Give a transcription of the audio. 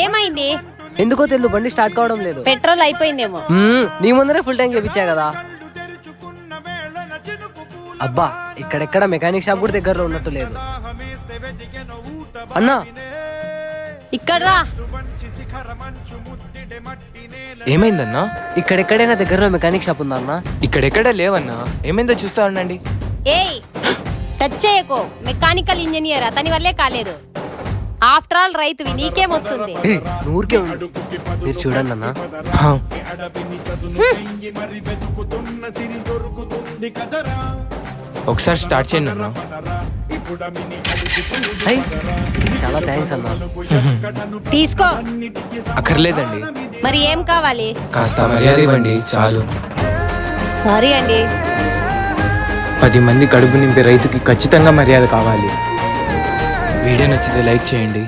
ఏమైంది? ఎందుకో తెలియదు బండి స్టార్ట్ కావడం లేదు. పెట్రోల్ అయిపోయిందేమో. నీ ముందరే ఫుల్ ట్యాంక్ చేపించా కదా. అబ్బా ఇక్కడెక్కడ మెకానిక్ షాప్ కూడా దగ్గరలో ఉన్నట్టు లేదు. అన్నా ఇక్కడ రా. ఏమైందన్నా? ఇక్కడెక్కడైనా దగ్గరలో మెకానిక్ షాప్ ఉందా అన్నా? ఇక్కడెక్కడ లేవన్నా. ఏమైందో చూస్తా ఉండండి. ఏయ్ టచ్ చేయకో. మెకానికల్ ఇంజనీర్ అతని వల్లే కాలేదు. ఆఫ్టర్ ఆల్ రైతువి, నీకేమొస్తుంది? ఊరికే ఉండు. మీరు చూడండి అన్నా. హా. ఒకసారి స్టార్ట్ చేయండి అన్నా. హై, చాలా థ్యాంక్స్ అన్నా. తీసుకో. అక్కర్లేదండి. మరి ఏం కావాలి? కాస్త మర్యాద ఇవ్వండి చాలు. సారీ అండి. 10 మంది కడుపు నింపే రైతుకి ఖచ్చితంగా మర్యాద కావాలి. వీడియో నచ్చితే లైక్ చేయండి.